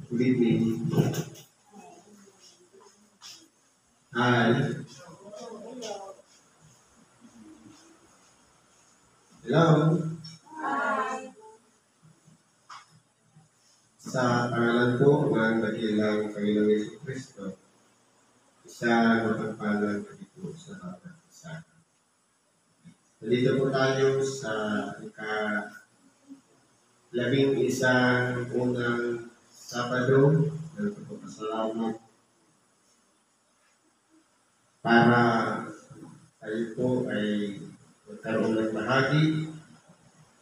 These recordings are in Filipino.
Good evening. Hi. Hello. Sa pangalan po ng dakilang Panginoong Jesucristo, isa mapagpalang po sa bawat isa. Nandito po tayo sa ika-11 unang Sabado ng pagpapasalamat para tayo po ay magkaroon ng bahagi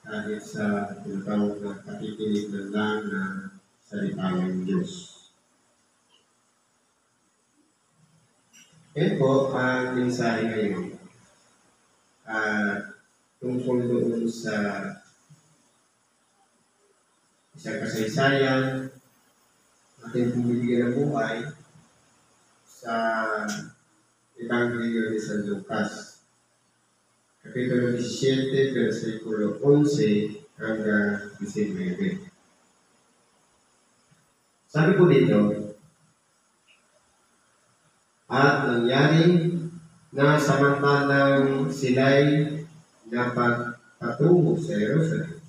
dahil sa tinatawag na pakikinig ng lang na salita ng Diyos. Yan po ang mensahe ngayon. Tungkol doon sa isang kasaysayan ating bumibigyan ng buhay sa Ebanghelyo ni San Lucas. Kapitulo 17, versikulo 11 hanggang 19. Sabi po dito, at nangyari na samantalang sila'y napagpatungo sa Jerusalem,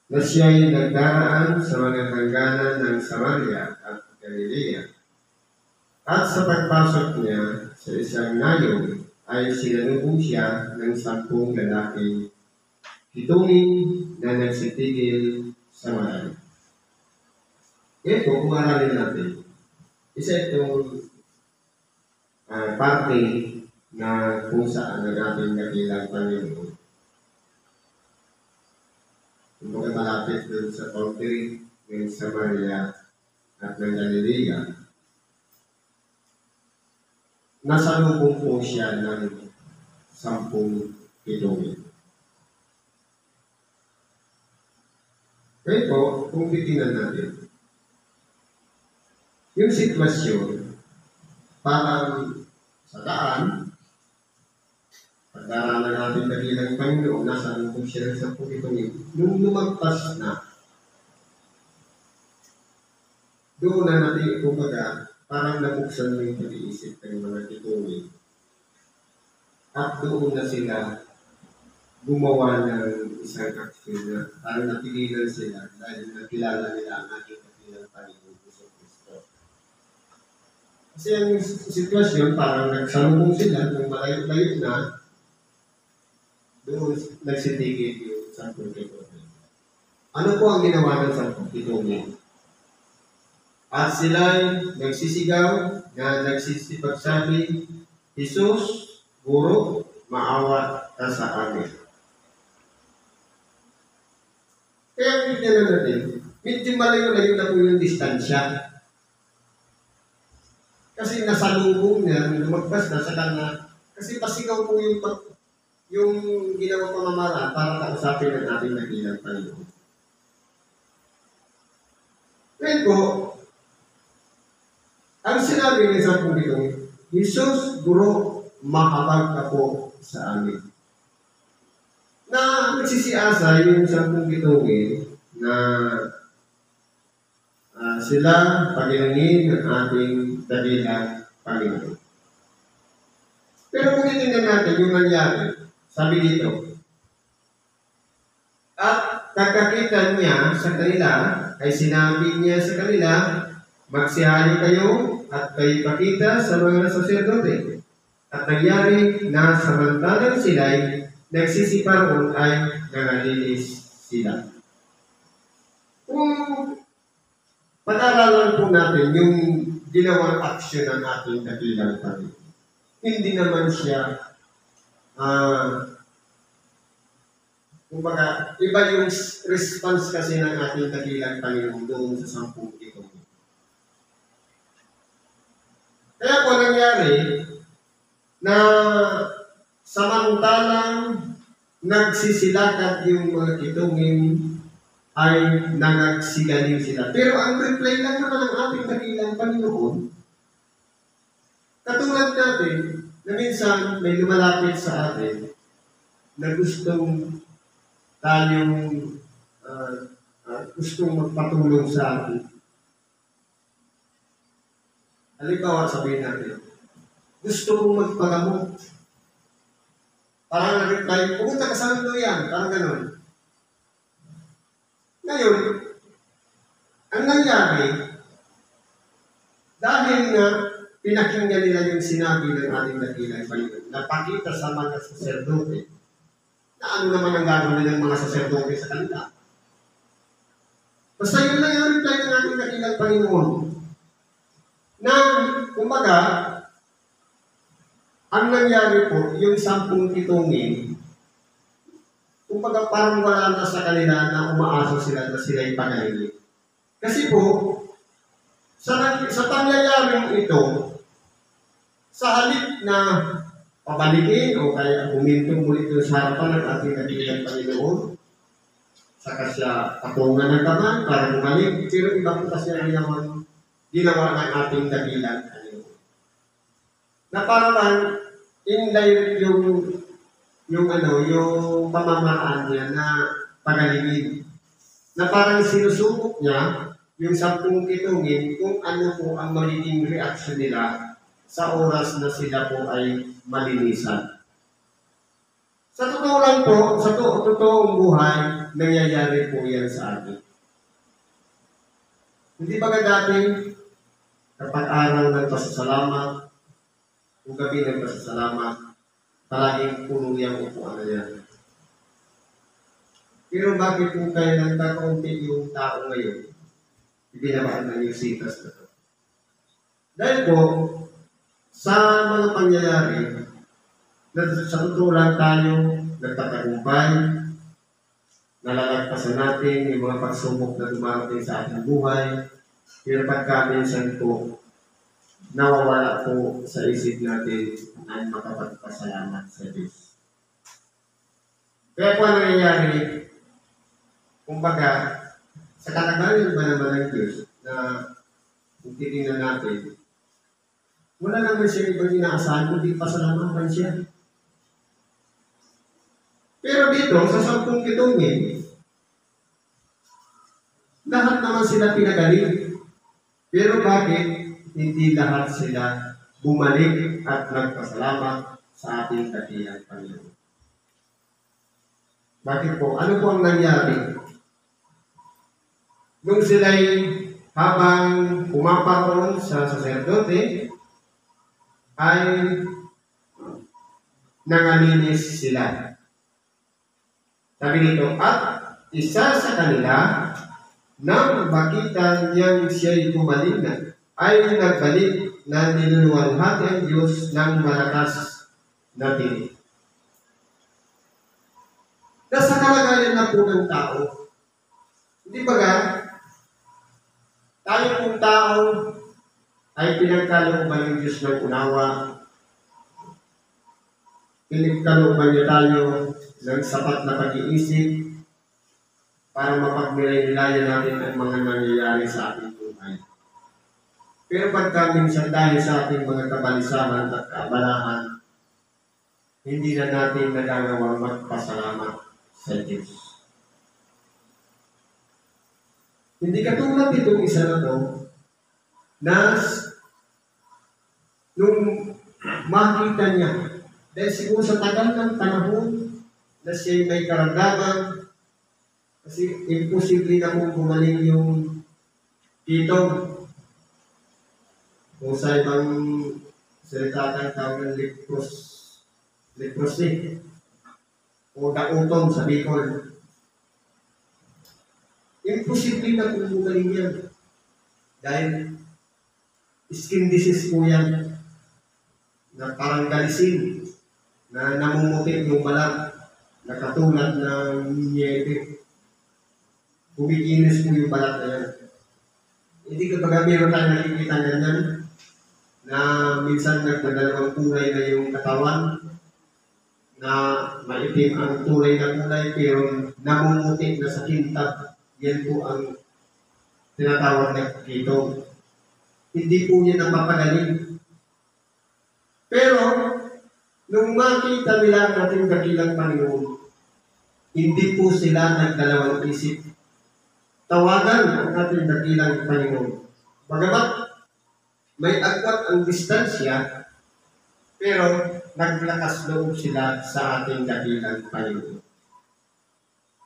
na siya'y nagdaraan sa mga hangganan ng Samaria at Galilea. At sa pagpasok niya sa isang nayon, ay sinalubong siya ng 10 lalaking hitungin na nagsitigil sa marami. Ito, kung aralin natin, isa itong parte na kung saan ang ating dakilang Panginoon. Kung mga malapit doon sa boundary ng Samaria at ng Galilea, nasalubong po siya ng 10 hitungin. Kaya po, kung titingnan natin, yung sitwasyon, parang sa daan, pagdaraanan natin dakilang Panginoon, nasalubong siya ng 10 hitungin. Nung lumagpas na, doon na natin, kumbaga, parang nabuksan mo yung pag-iisip ng mga hitungin. At doon na sila gumawa ng isang action na parang napigilan sila dahil nakilala nila ang ating dakilang Panginoon Jesucristo. Kasi ang sitwasyon, parang nagsalubong sila nung malayo-layo na, doon nagsitigil yung 10 hitungin. Ano po ang ginawa ng 10 hitungin? At sila'y nagsisigaw na nagsisipagsabi, Jesus, Guro, maawa ka sa amin. Kaya bigyan na natin, medyo malayo-layo na po yung distansya. Kasi nasalubong niya, lumagpas na sa kanya, kasi pasigaw po yung ginawang pamamaraan para kausapin ng ating dakilang Panginoon. Ngayon po, ang sinabi ng 10 hitungin, Jesus, Guro, mahabag ka po sa amin. Na nagsisiasa yung 10 hitungin na sila pagilingin ng ating dakilang Panginoon. Pero kung titingnan natin yung nangyari, sabi dito, at pagkakita niya sa kanila, ay sinabi niya sa kanila, magsihali kayo at kayo ipakita sa mga saserdote. At nangyari na samantalang sila'y nagsisiparoon ay nangalilis sila. Kung pag-aralan po natin yung ginawang aksyon ng ating dakilang Panginoon, hindi naman siya kumbaga, iba yung response kasi ng ating dakilang Panginoon doon sa 10 hitungin. Kaya po nangyari na samantalang nagsisilakad yung mga hitungin ay nangagsigaling sila. Pero ang reply lang naman ng ating dakilang Panginoon, katulad natin, na minsan may lumalapit sa atin na gustong tayong gustong magpatulong sa atin. Halimbawa, sabihin natin, gusto kong magpagamot. Parang nag-reply, pumunta ka sa Manduyan. Parang ganun. Ngayon, ang nangyari, dahil nga pinakinggan nila yung sinabi ng ating dakilang Panginoon, napakita sa mga saserdote, na ano naman ang gagawin ng mga saserdote sa kanila. Basta yun lang yung reply ng ating dakilang Panginoon. Na, kumbaga, ang nangyari po, yung 10 kitungin, kumbaga parang wala na sa kanila na umaasa sila na sila'y pagaling. Kasi po, sa pangyayaring ito, sa halip na pabalikin o kaya humintong muli ito sa harapan ng ating dakilang Panginoon, saka siya patungan ng kamay para bumalik, pero iba po kasi ang ginawa ng ating dakilang Panginoon. Na parang indirect yung pamamaraan niya na pagalingin. Na parang sinusubok niya yung 10 kitungin kung ano po ang magiging reaksyon nila sa oras na sila po ay malinisan. Sa totoo lang po, sa totoong buhay, nangyayari po yan sa atin. Hindi ba dati, kapag araw ng pasasalamat, o gabi ng pasasalamat, palaging puno niyang upuan na yan. Pero bakit kung kaya nagkakaunti yung tao ngayon, ibinabaan na yung sitas na ito? Dahil po, sa mga pangyayari, sa totoo lang tayo, nagtatagumpay, nalalagpasan natin yung mga pagsubok na dumarating sa ating buhay, pero pagkaminsan po, nawawala po sa isip natin ay makapagpasalamat sa Diyos. Kaya po ang nangyayari, kumbaga, sa katagalan ba naman ng Diyos na kung titingnan natin, wala naman siya ibang inaasahan, kundi pasalamatan siya. Pero dito, sa 10 kitungin, lahat naman sila pinagaling. Pero bakit hindi lahat sila bumalik at nagpasalamat sa ating dakilang Panginoon? Bakit po? Ano po ang nangyari? Nung sila'y habang pumaparoon sa saserdote, ay nangalinis sila. Sabi nito, at isa sa kanila, nang makita niyang siya'y kumalingan, ay nagbalik na niluluwalhati ang Diyos ng malakas na tinig. Nasa kalagayan na po ng tao. Hindi ba tayo pong tao ay pinagkalooban ng Diyos ng unawa. Pinagkalooban niya tayo ng sapat na pag-iisip para mapagnilayan natin ang mga nangyayari sa ating buhay. Pero pagka minsan dahil sa ating mga kabalisahan at kaabalahan, hindi na natin nagagawang magpasalamat sa Diyos. Hindi katulad itong isa na to, na nung makita niya, dahil siguro sa tagal ng panahon na siya may karamdaman, kasi imposible na kung gumaling yung kitong. Kung sa ibang salita ng tawag ng leprosy, o dautong sa Bicol. Imposible na kung gumaling yan. Dahil skin disease po yan, na parang galisin, na namumuti yung balat, na katulad ng niebe. Kumikinis po yung balat na yan. Hindi kapag meron tayo nakikita ganyan, na minsan nagdadalawang kulay na yung katawan, na maitim ang kulay na kulay, pero namumuti na sa kintab. Yan po ang tinatawag na kitong. Hindi po niya napapagaling. Pero, nung makita nila ang ating dakilang Panginoon, hindi po sila nagdalawang isip. Tawagan ang ating dakilang Panginoon. Bagamat may agwat ang distansya, pero naglakas loob sila sa ating dakilang Panginoon.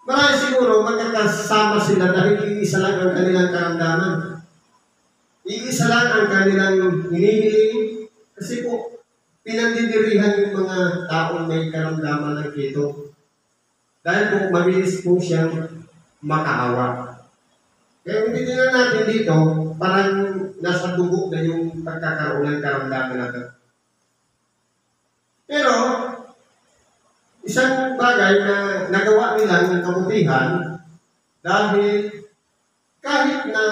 Marami siguro magkakasama sila dahil iisa lang ang kanilang karamdaman. Iisa lang ang kanilang hinihiling kasi po pinandidirihan yung mga taong may karamdaman ng keto. Dahil po mabilis po siyang makaawa. Kaya kung titignan natin dito, parang nasa dugo na yung pagkakaroon ng karamdaman natin. Pero, isang bagay na nagawa nila ng kabutihan dahil kahit na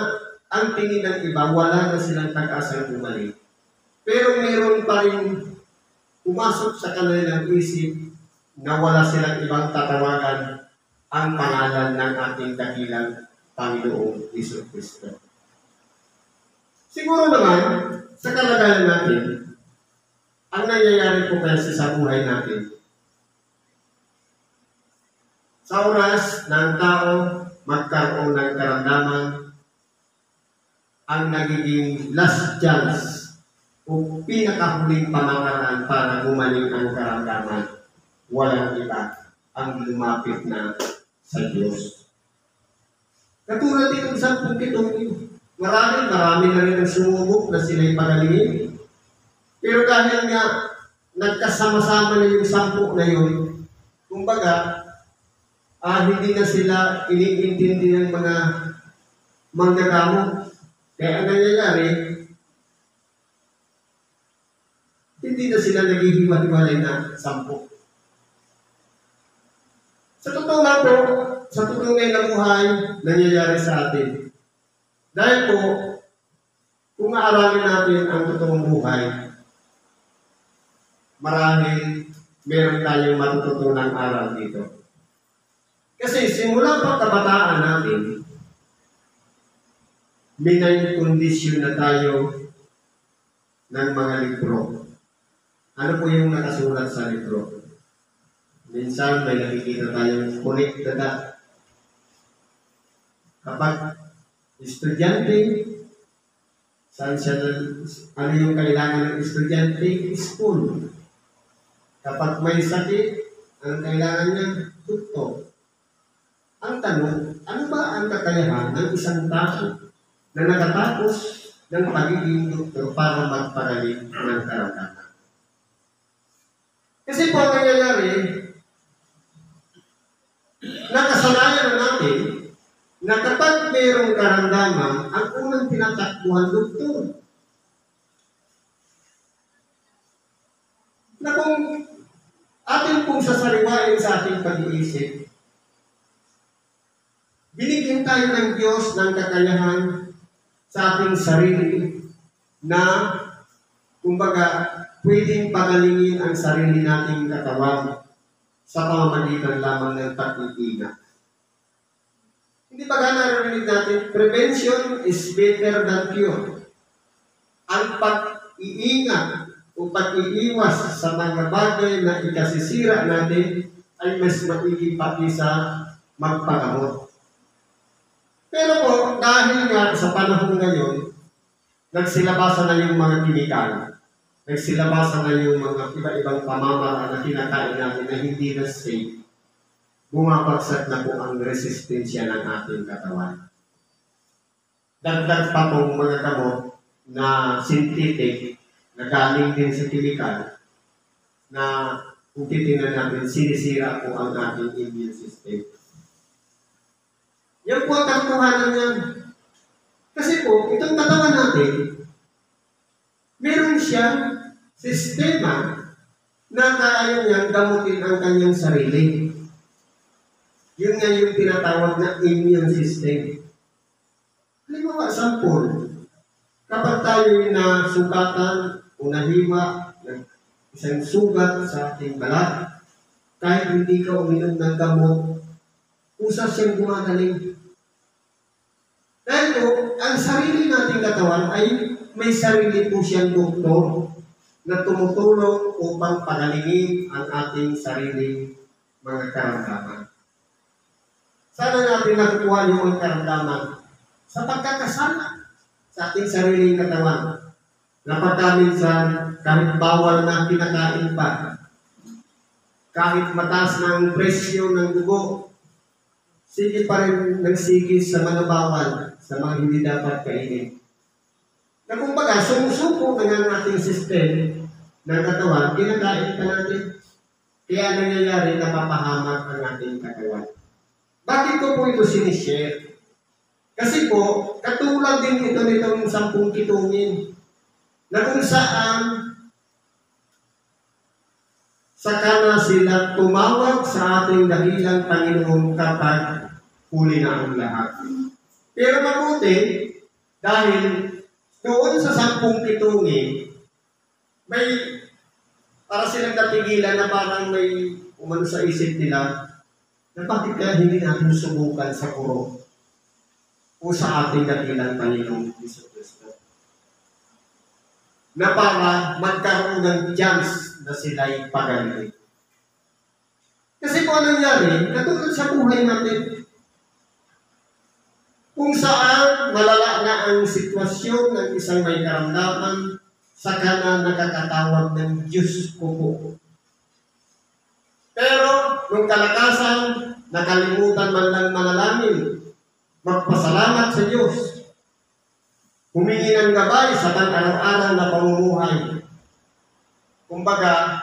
ang tingin ng iba, wala na silang pag-asang bumalik. Pero meron pa rin pumasok sa kanilang isip na wala silang ibang tatawagan ang pangalan ng ating dakilang Panginoong Jesucristo. Siguro naman, sa kalagayan natin, ang nangyayari po kasi sa buhay natin, sa oras ng tao magkaroon ng karamdaman, ang nagiging last chance o pinakahuling pamamaraan para gumaling ang karamdaman, walang iba ang lumapit na sa Diyos. Katulad itong 10 pitong marami na rin ang sumubok na sila'y pagalingin. Pero dahil nga nagkasama-sama na yung 10 na yun, kumbaga, hindi na sila iniintindi ng mga manggagamot. Kaya ang nangyayari, hindi na sila naghihiwa-hiwalay na 10. Sa totoo lang po, sa totoo ngayon na buhay, nangyayari sa atin. Dahil po, kung aaralin natin ang totoong buhay, marahil meron tayong matututunang aral dito. Kasi simula pa kabataan natin, minay-kondisyon na tayo ng mga libro. Ano po yung nakasulat sa libro? Minsan may nakikita tayong connected. Kapag estudyante, ano yung kailangan ng estudyante? School. Kapag may sakit, ang kailangan niya, doktor. Ang tanong, ano ba ang kakayahan ng isang tao na nakatapos ng pagiging doktor para magpagaling ng karamdaman? Kasi po ang nangyayari, nakasanayan na natin na kapag mayroong karamdaman, ang unang tinatakbuhan doktor. Na kung atin pong sasariwain sa ating pag-iisip, binigyan tayo ng Diyos ng kakayahan sa ating sarili na, kumbaga, pwedeng pagalingin ang sarili nating katawan sa pamamagitan lamang ng pag-iingat. Hindi ba narinig natin, prevention is better than cure. Ang pag-iingat o pag-iiwas sa mga bagay na ikasisira natin ay mas maiging pati sa magpagamot. Pero po, dahil nga sa panahon ngayon, nagsilabasan na yung mga kimikal. Nagsilabasan na yung mga iba-ibang pamamaraan na kinakain natin na hindi na safe. Bumabagsak na po ang resistensya ng ating katawan. Dagdag pa pong mga gamot na synthetic, na galing din sa kimikal, na kung titingnan natin, sinisira po ang ating immune system. Yan po ang katotohanan niyan. Kasi po, itong katawan natin, meron siyang sistema na kaya niyang gamutin ang kanyang sarili. Yun nga yung tinatawag na immune system. Halimbawa, sampol. Kapag tayo na sugatan o nahiwa, isang sugat sa ating balat, kahit hindi ka uminom ng gamot, usap siyang gumagaling. Dahil po, ang sarili nating katawan ay may sarili po siyang doktor na tumutulong upang pagalingin ang ating sarili mga karamdaman. Sana natin nakukuha yung mga karamdaman sa pagkakasama sa ating sariling katawan. na pagkaminsan kahit bawal na kinakain pa, kahit mataas ng presyo ng dugo, sige pa rin nagsigis sa mga bawal, sa mga hindi dapat kainin. Na kumbaga, sumusuko na ang ating system ng katawan, kinakain pa natin. Kaya nangyayari, napapahamak ang ating katawan. Bakit ko po ito sinishare? Kasi po, katulad din ito nitong 10 kitungin, na kung saan saka na sila tumawag sa ating dakilang Panginoon kapag huli na ang lahat. Pero mabuti, dahil doon sa 10 kitungin, may para silang napigilan na parang may umano sa isip nila na bakit kaya hindi natin subukan sa kuro o sa ating dakilang Panginoong Jesucristo. Na para magkaroon ng chance na sila'y pagaling. Kasi kung anong nangyari, katulad sa buhay natin, kung saan malala na ang sitwasyon ng isang may karamdaman, saka na nakakatawag ng Diyos ko po. Pero, nung kalakasan, nakalimutan man lang manalangin, magpasalamat sa Diyos, humingi ng gabay sa pang-araw-araw na pamumuhay. Kumbaga,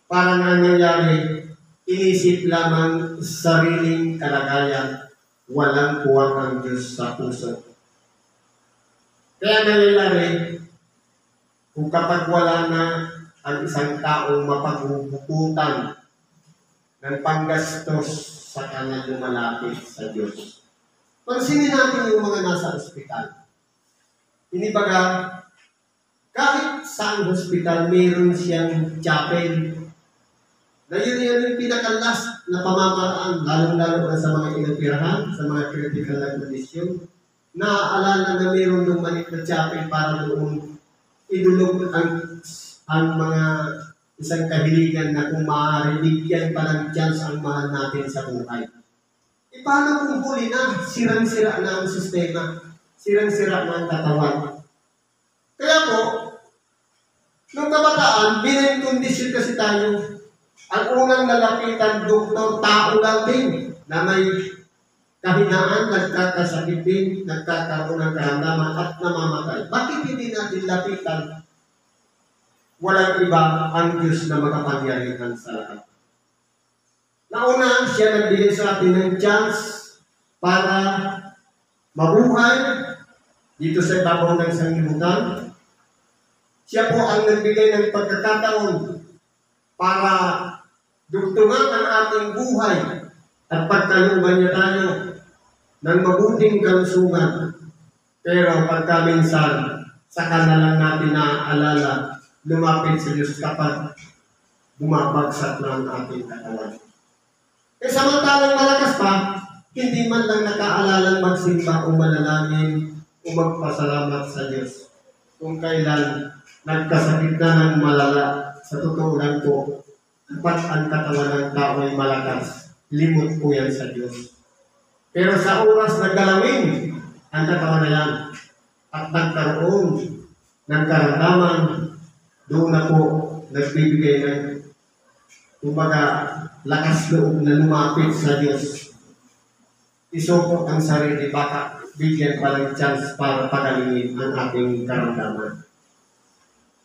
parang nangyayari, inisip lamang sariling kalagayan, walang puwang ang Diyos sa puso. Kaya nangyayari, kung kapag wala na ang isang taong mapaghuhugutan ng panggastos sa kanya lumalapit sa Diyos. Pansinin natin yung mga nasa ospital. Inibaga, kahit sa hospital, mayroon siyang chapel. Na yun yung pinaka-last na pamamaraan, lalong-lalo na sa mga inoperahan, sa mga critical na kondisyon. Naaalala na mayroon ng maliit na chapel para doon idulog ang mga isang kahiligan na kung maaari, bigyan pa ng chance ang mahal natin sa buhay. E paano kung huli na? Sirang-sira na ang sistema. Sirang-sira na ang katawan. Kaya po, nung kabataan, binayang-kondisyon kasi tayo. Ang unang nalapitan, doktor, tao lang din na may kahinaan, nagkakasakit din, nagkakaroon ng karamdaman at namamatay. Bakit hindi natin lapitan? Walang iba ang Diyos na makapangyarihan sa lahat. Nauna, siya nagbigay sa atin ng chance para mabuhay dito sa ibabaw ng sanglibutan. Siya po ang nagbigay ng pagkakataon para dugtungan ang ating buhay at pagkalooban niya tayo ng mabuting kalusugan. Pero pagkaminsan, saka na lang natin naaalala, lumapit sa Diyos kapag bumabagsak na ang ating katawan. E samantalang malakas pa, hindi man lang nakaaalalang magsimba o manalangin o magpasalamat sa Diyos. Kung kailan nagkasakit na ng malala, sa totoo lang po, dapat ang katawan ng tao ay malakas. Limot po yan sa Diyos. Pero sa oras na galawin ang katawan na yan at nagkaroon ng karamdaman, doon na po nagbibigay ng kumbaga lakas loob na lumapit sa Diyos. Isupok ang sarili, baka bigyan pa ng chance para pagalingin ang ating karamdaman.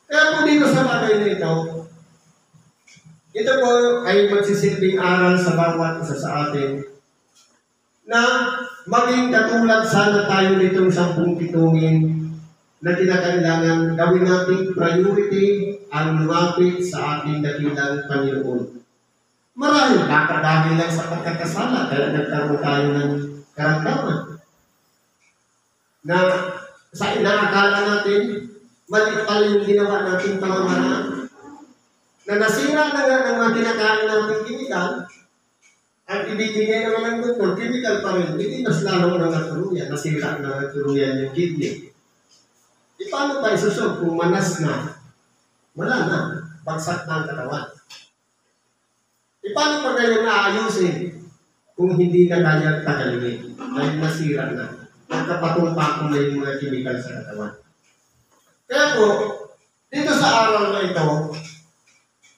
Kaya po dito sa bagay na ito po ay magsisilbing aral sa bawat isa sa atin na maging katulad sana tayo nitong 10 kitungin na kinakailangan gawin nating priority ang lumapit sa ating dakilang Panginoon. Marahil baka dahil lang sa pagkakasala kaya nagkaroon tayo ng karamdaman na sa inaakala natin mali pala yung ginawa nating pamamaraan na nasira na nga ng mga kinakain nating kimikal. Ang ibibigay naman ng doktor, chemical pa rin, hindi mas lalong na natuluyan, nasira na natuluyan yung kidney. E paano pa isusog kung manas na? Wala na, bagsak na ang katawan. E paano pa kayo naayusin kung hindi na kaya tagalingin? Dahil nasira na. Nagkapatong-patong na yung mga chemical sa katawan. Kaya po, dito sa araw na ito,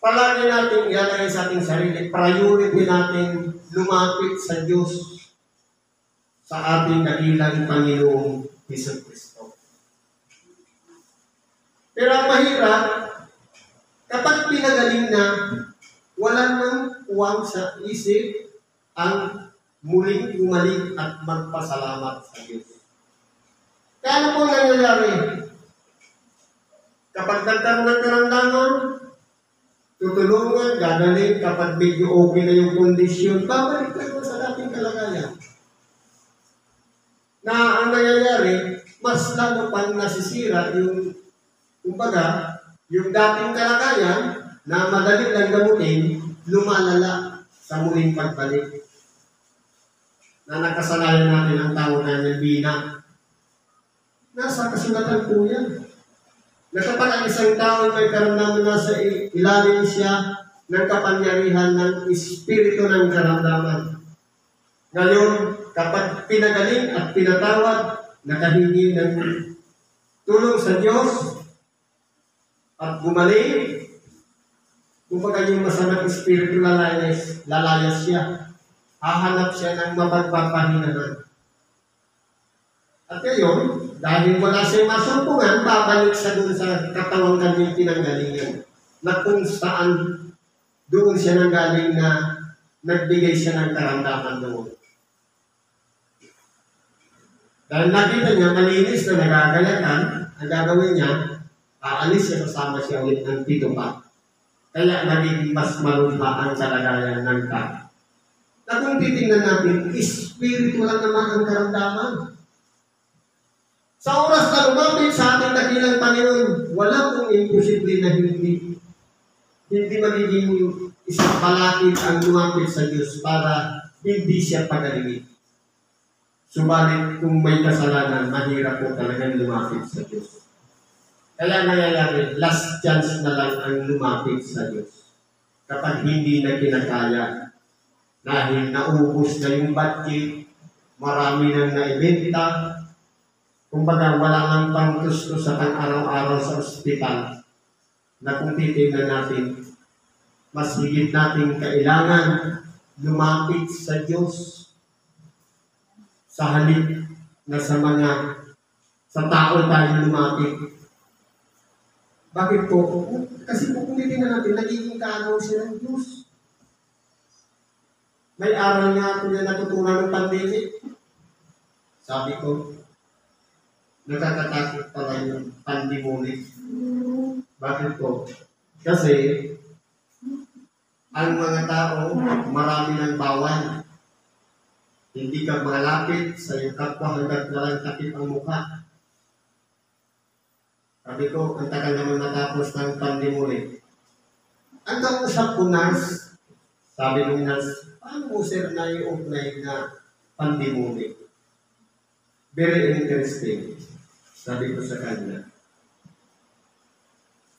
palagi natin ilalagay sa ating sarili, priority natin lumapit sa Diyos, sa ating dakilang Panginoong Jesucristo. Pero ang mahirap, kapag pinagaling na, wala nang uwang sa isip ang muling bumalik at magpasalamat sa Diyos. Kaya ano po nangyayari? Kapag nagkaroon ng karamdaman, tutulungan, gagaling, kapag medyo okay na yung kondisyon, babalik ka naman sa dating kalagayan. Na ang nangyayari, mas lalo pang nasisira yung, kumbaga, yung dating kalagayan na madali lang gamutin, lumalala sa muling pagbalik. Na nakasanayan natin ang tao na nabina. Nasa kasulatan po yan. Na kapag ang isang tao may karamdaman na sa ilalim siya ng kapangyarihan ng espiritu ng karamdaman. Ngayon, kapag pinagaling at pinatawad, nakahingi ng tulong sa Diyos at gumaling, kumbaga yung masamang espiritu lalayas siya. Hahanap siya ng mapagpapahinahan. At ngayon, dahil wala siyang masumpungan, babalik siya doon sa katawang kanyang pinanggalingan. Na kung saan doon siya nanggaling na nagbigay siya ng karamdaman doon. Dahil nakita niya, malinis na nagagalakan, ang gagawin niya, aalis siya kasama siya ulit ng pito pa. Kaya naging mas malumpa ang kalagayan ng tao. Na kung titingnan natin, espiritu lang naman ang karamdaman. Sa oras na lumapit sa ating dakilang Panginoon, wala pong imposible na hindi magiging isang palakit ang lumapit sa Diyos para hindi siya pagalingin. Subalit kung may kasalanan, mahirap po talagang lumapit sa Diyos. Kaya nangyayari, last chance na lang ang lumapit sa Diyos. Kapag hindi na kinakaya, dahil naubos na yung budget, marami nang naibenta, kumbaga wala nang pangtusto sa pang-araw-araw sa ospital, na kung titignan natin, mas higit natin kailangan lumapit sa Diyos sa halip na sa tao tayo lumapit. Bakit po? Kasi kung titignan natin, nagiging kaanaw siya ng Diyos. May aral nga ako na natutunan ng pandemic. Sabi ko, nakakatakot pala yung pandemic. Bakit po? Kasi, ang mga tao, marami ng bawal. Hindi ka malapit sa iyong kapwa hanggat walang takip ang mukha. Sabi ko, ang tagal naman natapos ng pandemic. Ang kausap ko, nurse, sabi ng nurse, paano mo sir na i-apply na pandemic? Very interesting. Sabi ko sa kanya.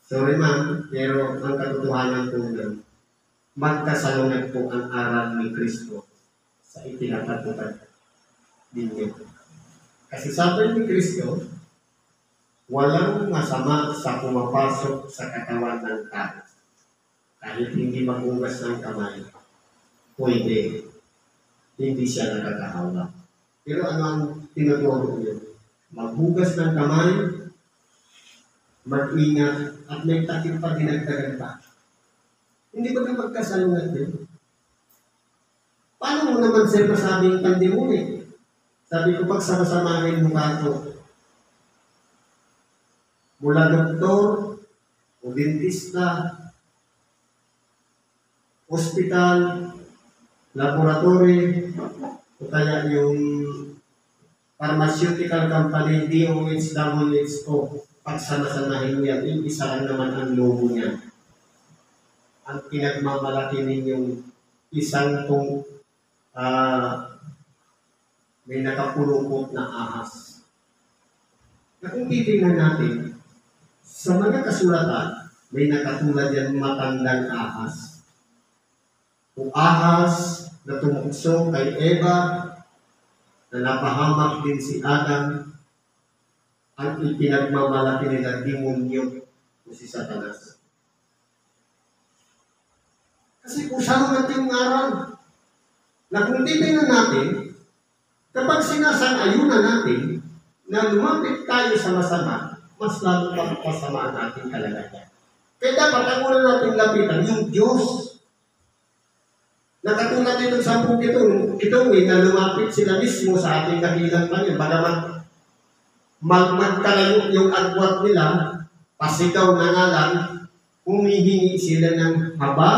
Sorry ma'am, pero ang katotohanan po na magkasalungat po ang aral ni Kristo sa itinataputag ninyo. Kasi sabi ni Kristo, walang masama sa pumapasok sa katawan ng tao. Kahit hindi maghugas ng kamay, pwede. Hindi siya nakakahawa. Pero ano ang tinuturo niyo? Maghugas ng kamay, mag-ingat, at may takip pa dinagdagan pa. Hindi ba na magkasalungat din? Paano mo naman sir masabing pandemonic? Sabi ko, pagsama-samahin mo ka ito. Mula doktor, o dentista, hospital, laboratory, o kaya yung pharmaceutical company, DOH, WHO, pagsama-samahin mo yan, yung isa lang naman ang logo niya. Ang pinagmamalaki ninyong isang tong may nakapulupot na ahas. Na kung titingnan natin, sa mga kasulatan, may nakatulad yan matandang ahas. O ahas na tumukso kay Eva, na napahamak din si Adam, ang ipinagmamalaki nila demonyo o si Satanas. Kasi kung siya naman yung aral, na kung titignan natin, kapag sinasang-ayunan natin na lumapit tayo sa masama, mas lalo pang pasamaan natin kalagayan. Kaya dapat ang una natin lapitan yung Diyos. Nakatulad dito sa 10 itong na lumapit sila mismo sa ating dakilang Panginoon. Bagamat magkalayo yung agwat nila, pasigaw na nga lang, humihingi sila ng haba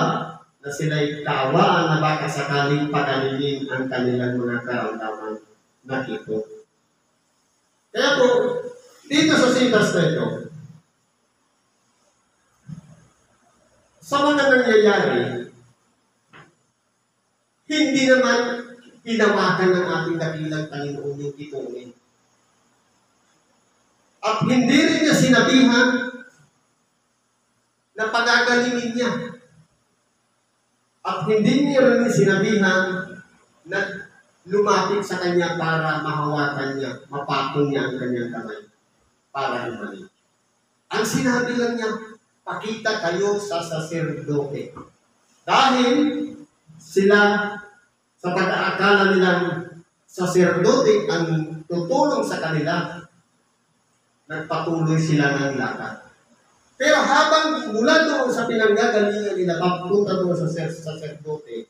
na sila'y kaawaan na baka sakaling pagalingin ang kanilang mga karamdaman na ito. Kaya po, dito sa sitas na ito, sa mga nangyayari, hindi naman pinawakan ng ating dakilang Panginoon yung ituloy. At hindi rin niya sinabihan na pagagalingin niya. At hindi niya rin sinabihan na lumapit sa kanya para mahawakan niya, mapatong niya ang kanyang kamay para lumalik. Ang sinabi lang niya, pakita kayo sa saserdote. Dahil sila, sa pag-aakala nilang saserdote ang tutulong sa kanila, nagpatuloy sila ng lakad. Pero habang mula doon sa pinanggagalingan nila, papunta doon sa saserdote,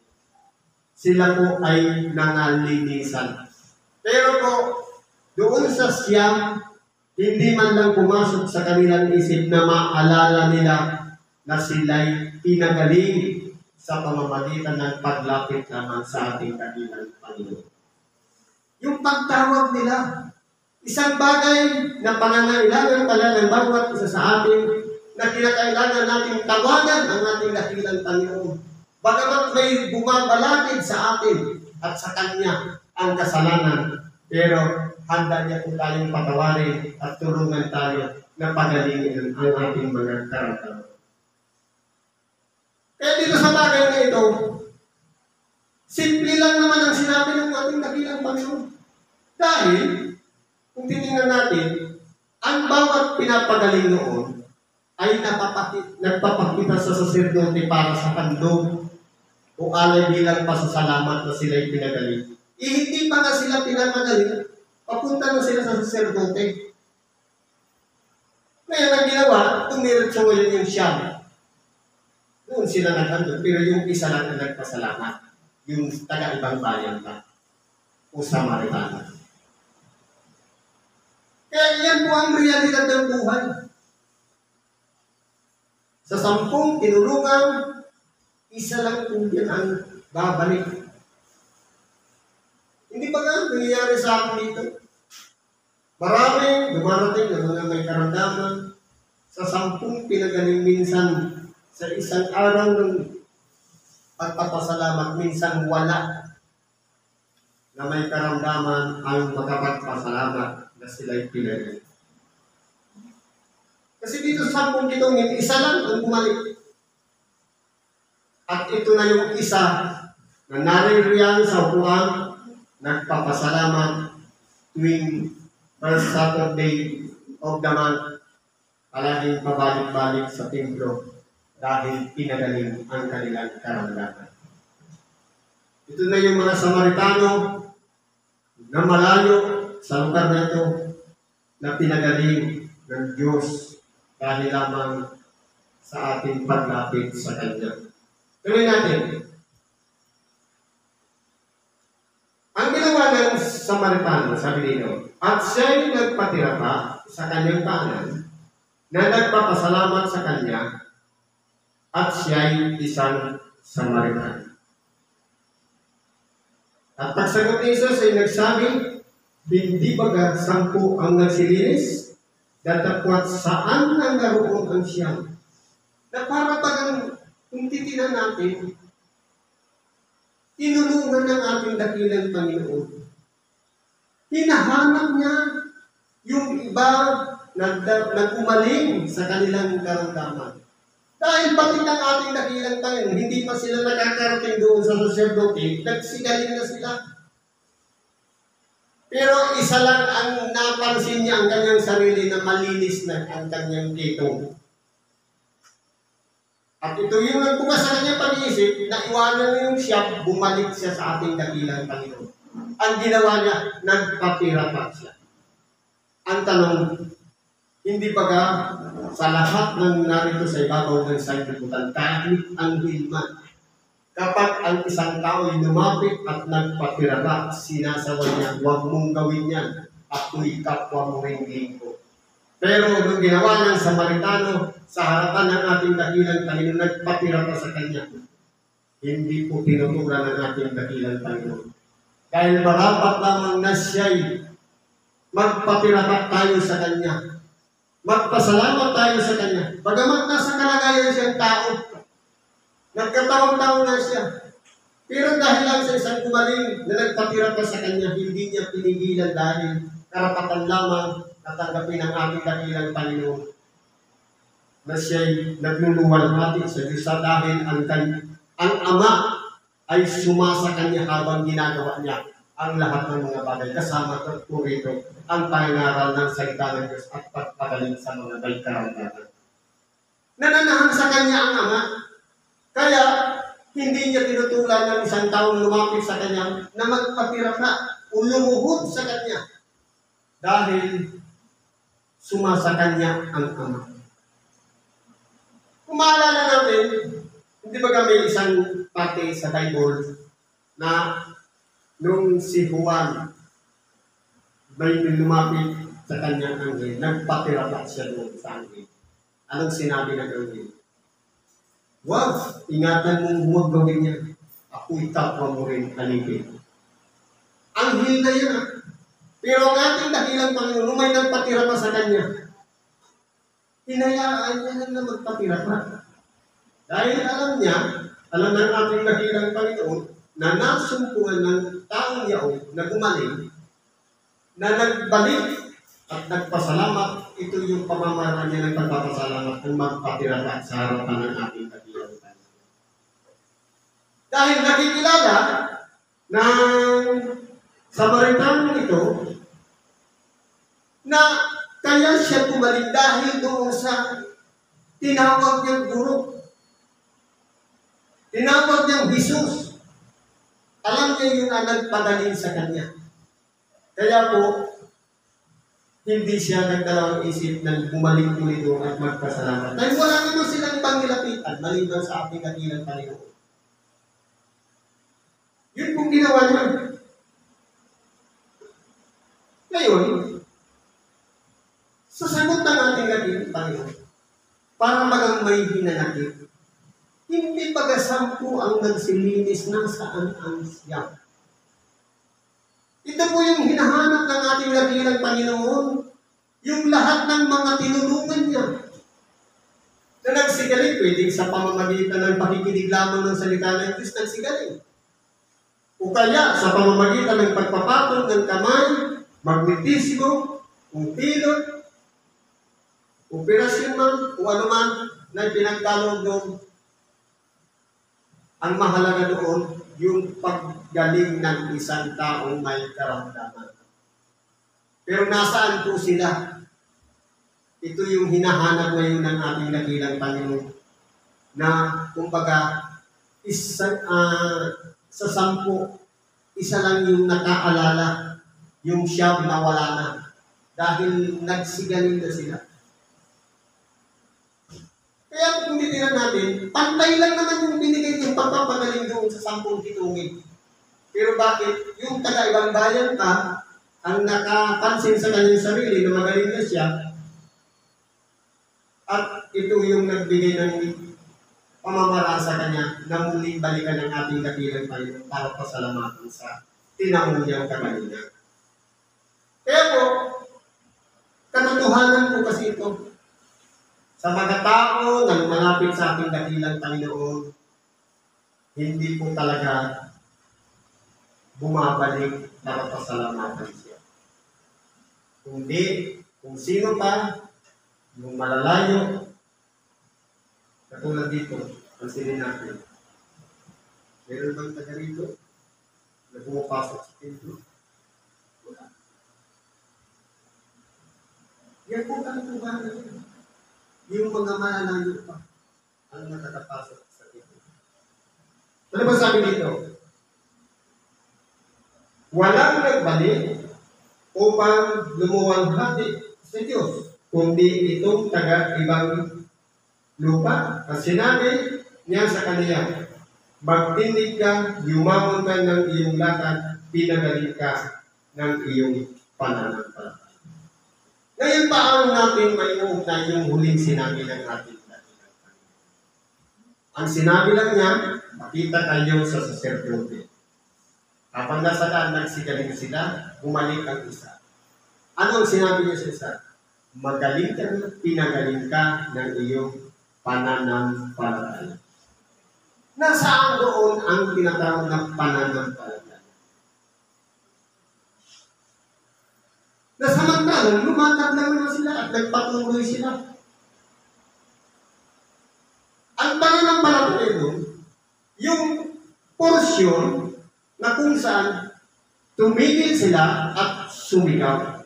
sila po ay nangalinisan. Pero po, doon sa siyam, hindi man lang pumasok sa kanilang isip na maalala nila na sila'y pinagaling sa pamamagitan ng paglapit naman sa ating dakilang Panginoon. Yung pagtawag nila, isang bagay na pangangailangan pala ng bawat isa sa atin na kinakailangan natin tawagan ang ating dakilang Panginoon. Bagamat may bumabalakid sa atin at sa Kanya ang kasalanan, pero handa niya po tayong patawarin at tulungan tayo na pagalingin ang ating mga karamdaman. Kaya dito sa bagay na ito, simple lang naman ang sinabi ng ating dakilang Panginoon. Dahil, kung titingnan natin, ang bawat pinapagaling noon ay nagpapakita sa saserdote para sa handog o alay bilang pasasalamat na sila'y pinagaling. Hindi pa nga sila pinamagaling, papunta na sila sa saserdote. Ngayon ang ginawa, tumiritso ngayon yung siyam. Doon sila naghandog, pero yung isa lang na nagpasalamat, yung taga-ibang bayan pa, o Samaritana. Kaya yan po ang realidad ng buhay. Sa 10 tinulungan, isa lang po yan ang babalik. Hindi ba nga nangyayari sa akin dito? Maraming dumarating na mga may karamdaman. Sa 10 pinagaling minsan sa isang araw ng pagpapasalamat, minsan wala na may karamdaman ang makapagpasalamat na sila'y pinagaling. Kasi dito sa 10 kitong isa lang ang bumalik. At ito na yung isa na naririyan sa upuan, nagpapasalamat tuwing first Saturday of the month, palaging pabalik-balik sa templo dahil pinagaling ang kanilang karamdaman. Ito na yung mga Samaritano na malayo sa lugar na ito na pinagaling ng Diyos dahil lamang sa ating paglapit sa Kanya. Tuloy natin. Ang ginawa ng Samaritano, sabi dito, at siya'y nagpatira pa sa kanyang paanan na nagpapasalamat sa Kanya at siya'y isang Samaritano. At pagsagot ni Jesus ay nagsabi, hindi baga 10 ang nagsilinis, datapwat saan ang naroon ang siyam. Na para bagang kung titinan natin, tinulungan ng ating dakilang Panginoon. Hinahanap niya yung iba nag-umaling sa kanilang karamdaman. Dahil bakit ang ating dakilang Panginoon, hindi pa sila nakakarating doon sa saserdote, nagsigaling na sila. Pero isa lang ang napansin niya ang kanyang sarili na malinis na ang kanyang kitong. At ito yung nagbukas sa kanyang pag-iisip na iwanan niya yung siya, bumalik siya sa ating dakilang Panginoon. Ang ginawa niya, nagpapirapat siya. Ang tanong, hindi ba ka sa lahat ng narito sa ibabaw ng sanlibutan, kahit ang hilman, kapag ang isang tao ay lumapit at nagpapirapat, sinasawa niya, huwag mong gawin yan, ako'y kapwa mo ring lingko. Pero nung ginawa ng Samaritano sa harapan ng ating dakilang Panginoon, nagpapirapa sa kanya, hindi po tinuturan ng ating dakilang Panginoon. Dahil marapat lamang na siya'y magpapirapat tayo sa kanya. Magpasalamat tayo sa kanya. Bagamat nasa kalagayan siyang tao, nagkataon-taon na siya. Pero dahil lang sa isang gumaling na nagpapirapa sa kanya, hindi niya pinigilan dahil karapatan lamang natanggapin ang ating dakilang Panginoon na siya'y nagluluwalhati sa Diyos dahil ang Ama ay sumasa kanya habang ginagawa niya ang lahat ng mga bagay. Kasama po rito ang pangaral ng salita ng Diyos at pagpagaling sa mga karamdaman. Nananahan sa kanya ang Ama. Kaya, hindi niya tinutulan ng isang taong lumapit sa kanya na magpapirapa o lumuhod sa kanya. Dahil sumasa kanya ang Ama. Kung maalala natin, hindi ba kami isang parte sa Bible na nung si Juan may lumapit sa kanyang anghel, nagpapirapat siya doon sa anghel. Anong sinabi ng anghel? Wag, ingatan mong huwag gawin niya. Ako'y kapwa mo rin alipin. Anghel na yan. Pero ang ating dakilang Panginoon, nung may nagpatira pa sa kanya, hinayaan niya na magpatira pa. Dahil alam ng ating dakilang Panginoon, na nasumpungan ng taong yaon na gumaling, na nagbalik at nagpasalamat, ito yung pamamaraan niya ng pagpapasalamat kung magpapirapat sa harapan ng ating dakilang Panginoon. Dahil nakikilala ng Samaritano ito na kaya siya gumaling dahil doon sa tinawag niyang guro. Tinawag niyang Jesus. Alam niya yun ang nagpadaling sa kanya. Kaya po, hindi siya nagdalawang isip na bumalik muli doon at magpasalamat. Dahil wala naman silang ibang nilapitan, maliban sa ating dakilang Panginoon. Yun pong ginawa niya. Ngayon, sasagot ng ating dakilang Panginoon, para magang may hinanakit, hindi pag-asampu ang nagsilinis ng saan ang siya. Ito po yung hinahanap ng ating dakilang Panginoon. Yung lahat ng mga tinulungan niya. Na nagsigaling, pwedeng sa pamamagitan ng pakikinig lamang ng salita ng Diyos, nagsigaling. O kaya, sa pamamagitan ng pagpapatong ng kamay, magnetismo, pilot, operasyon man, o ano man, na pinagkalog doon. Ang mahalaga doon, yung paggaling ng isang taong may karamdaman. Pero nasaan po sila? Ito yung hinahanap ngayon ng ating dakilang Panginoon. Na, kumbaga, sa 10, isa lang yung nakaalala, yung siyam na wala na. Dahil nagsigaling na sila. Kaya kung titinan natin, pantay lang naman yung binigay yung pagpapagaling doon sa 10 kitungin. Pero bakit? Yung taga-ibang bayan pa, ang nakapansin sa kanyang sarili na magaling na siya, at ito yung nagbigay ng pamamaraan sa kanya na muling balikan ng ating dakilang Panginoon para pasalamatan sa tinangunyang kagalingan. Kaya po, katotohanan po kasi ito. Sa mga tao na lumalapit sa ating dakilang Panginoon, hindi po talaga bumabalik para pasalamatan siya. Kundi, kung sino pa, yung malalayo, katulad dito, pansinin natin. Meron bang taga rito na pumapasok sa templo? Wala. Yan po katutuhan na yun. Yung mga mananayo pa ang nakakapasok sa dito. Ano ba sabi dito? Walang nagbalik upang lumuwalhati sa Diyos, kundi itong taga-ibang lupa. At sinabi niya sa kaniya, magtindig ka, yumaman ka ng iyong lakad, pinagaling ka ng iyong pananampalataya. Ngayon, paano natin maiuugnay yung huling sinabi ng ating dakilang Panginoon? Ang sinabi lang niya, makita kayo sa saserdote. Kapag nasa daan nagsigaling sila, bumalik ang isa. Ano ang sinabi niya sa isa? Magaling ka, pinagaling ka ng iyong pananampalataya. Nasaan doon ang tinatawag na pananampalataya? Nasamantalang, lumakad lang naman sila at nagpatuloy sila. Ang pananampalataya doon, yung porsyon na kung saan tumigil sila at sumigaw.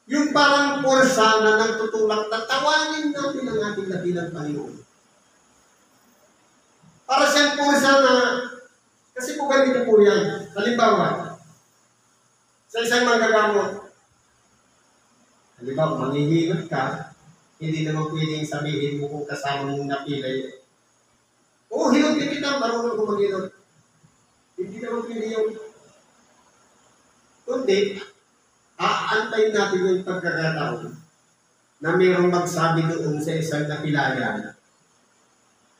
Yung parang porsa na nagtutulak na tawanin natin ang ating dakilang Panginoon. Para siyang porsa na, kasi po ganito po yan. Halimbawa, sa isang manggagamot, halimbawa, manghihilot ka, hindi naman pwedeng sabihin mo kung kasama mong napilay. Oo, hilot kita, marunong ko maghilot. Hindi naman pwede yung kundi, aantayin natin yung pagkakataon na mayroong magsabi doon sa isang napilayan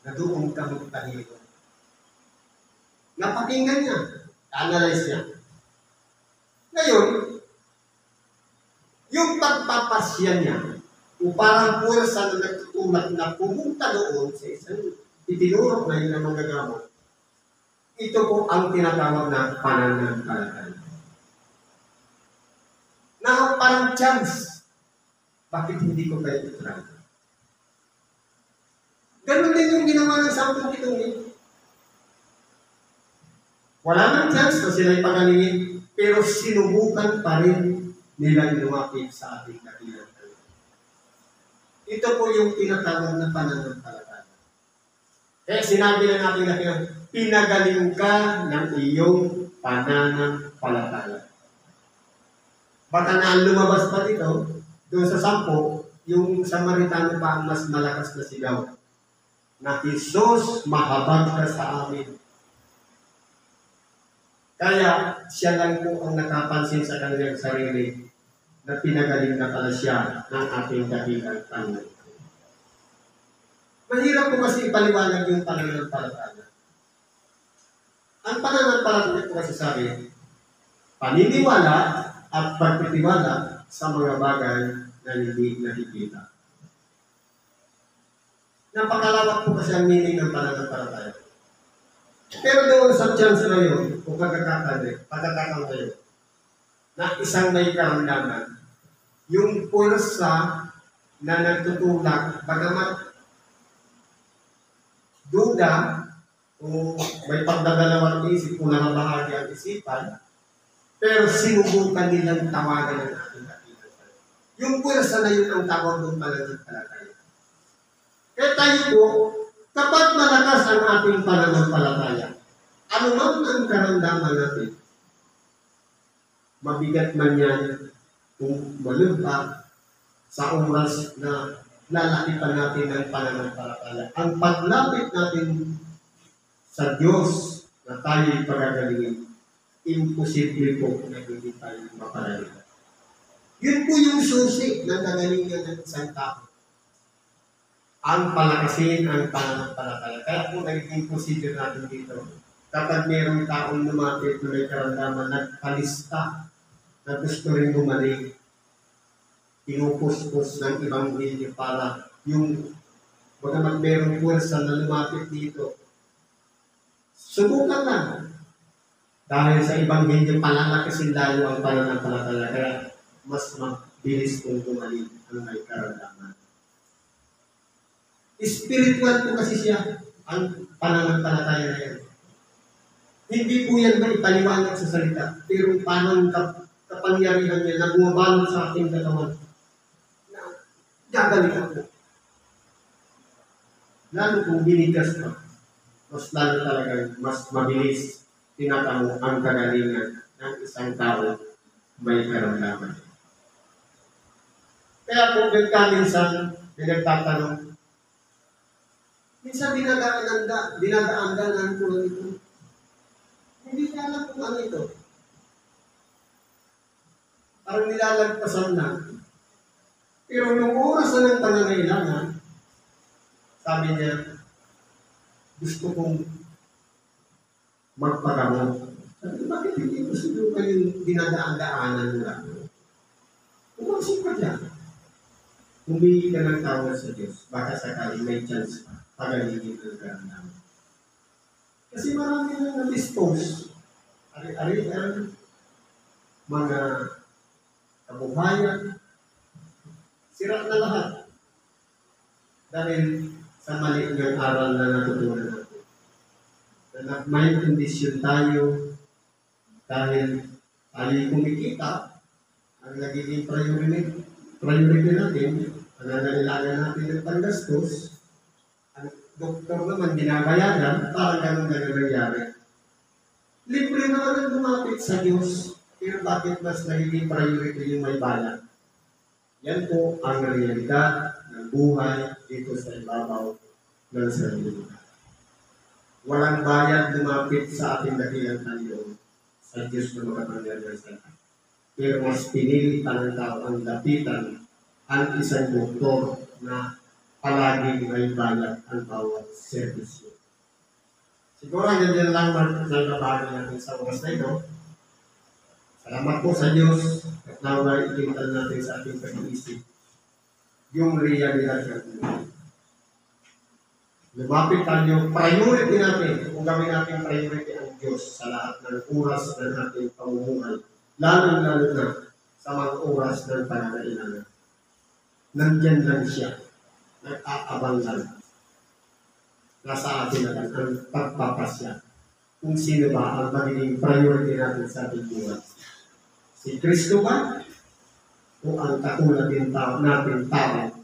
na doon ka magpahilot. Napakinggan niya, analyze niya. Ngayon, yung pagpapasya niya, o parang pwersa na nagtutulak na pumunta doon sa isang itinurok na yun ang magagamot. Ito po ang tinatawag na pananampalataya. Na parang chance. Bakit hindi ko kayo itry? Ganun din yung ginawa ng 10 pitungin. Wala nang chance na sila'y pagalingin, pero sinubukan pa rin nilang lumapit sa ating dakilang Panginoon. Ito po yung tinatawag na pananampalataya. Kaya sinabi na natin na pinagaling ka ng iyong pananampalataya. Baka na lumabas pa dito, doon sa 10, yung Samaritano pa ang mas malakas na sigaw. Na Jesus, mahabag ka sa amin. Kaya siya lang po ang nakapansin sa kanyang sarili na pinagaling na pala siya ng ating dakilang Panginoon. Mahirap po kasi ipaliwanag yung pananampalataya. Ang pananampalataya po kasi sabi, paniniwala at pagtitiwala sa mga bagay na hindi nakikita. Napakalawak po kasi ang meaning ng pananampalataya. Pero doon sa chance na yun, kung pagkakataon na yun, na isang may karamdaman, yung pwersa na nagtutulak, bagamat duda, o may pagdadalawang isip kung nakabahagi ang isipan, pero sinubukan nilang tawagan ng ating dakilang Panginoon. Yung pwersa na yun ang tawag ng pananampalataya. Kaya tayo po, kapag malakas ang ating pananampalataya, ano man ang karamdaman natin, mabigat man yan kung malumpa sa oras na lalaki pa natin ng pananampalataya. Ang paglapit natin sa Diyos na tayo'y pagagalingin, imposible po na hindi tayo mapalalim. Yun po yung susi ng kagalingan ng isang tao. Ang palakasin ang pananampalataya. Kaya po naging procedure natin dito. Kapag mayroong taong lumapit na may karamdaman, nagpalista na gusto rin gumaling, pinupuspos ng Ebanghelyo para yung bagamat mayroong pwersa na lumapit dito. Subukan lang. Dahil sa Ebanghelyo, palalakasin lalo ang pananampalataya. Kaya mas mabilis kung gumaling ang may karamdaman. Spiritual po kasi siya ang pananampalataya na yan. Hindi po yan na ipaliwanag sa salita, pero panangkap kapangyarihan niya na bumabalot sa ating katawan na gagalitan mo. Lalo kung binigkas ka, mas lalo talaga, mas mabilis tinatamo ang kagalingan ng isang tao may karamdaman. Kaya kung minsan pinagtatanong, minsan dinadaan-daanan ko lang ito. Hindi ka alam kung ano ito. Parang nilalagpasan na. Pero nung oras na ng pangangailangan, sabi niya, gusto kong magpagamot. Sabi, bakit hindi gusto nyo kayong dinadaan-daanan mo lang? Umasok ka dyan. Humingi ka ng tawad sa Diyos, baka sakali may chance pa, pagalingin ang karamdaman. Kasi marami na na-dispose. Ari-ari ang mga kabuhayan. Sira na lahat. Dahil sa mali ng aral na natutunan natin. Na may kondisyon tayo dahil tayo kumikita, ang nagiging priority natin, ang nangangailangan natin ng panggastos, ang doktor naman binabayaran, parang ganun nangyari. Libre naman ang lumapit sa Diyos, pero bakit mas nagiging priority yung may bayan? Yan po ang realidad ng buhay dito sa ibabaw ng sarili. Walang bayad lumapit sa ating dakilang Panginoon sa Diyos na makapangyarihan sa lahat. Pero mas pinili ng tao ang lapitan ang isang doktor na palaging may bayad ang bawat servisyo. Siguro yan lang ang nababagi natin sa oras na ito. Salamat po sa Diyos at nawala itintal natin sa ating pag-iisip yung realidad natin. Lumapit tayo, priority natin, kung gawin natin priority ang Diyos sa lahat ng oras ng ating pamumuhay, lalo-lalo na sa mga oras ng pangangailangan. Nandyan lang siya, nag-aabang lang. Nasa atin na lang ang pagpapasya kung sino ba ang magiging priority natin sa ating buhay. Si Kristo ba? O ang katulad din natin tao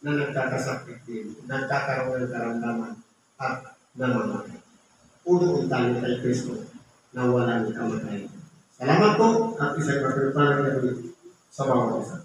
na nagkakasakit din, nagkakaroon ng karamdaman at namamatay. Unoon tayo kay Kristo na walang kamatayan. Salamat po at isang pagpapalagay sa bawat isa.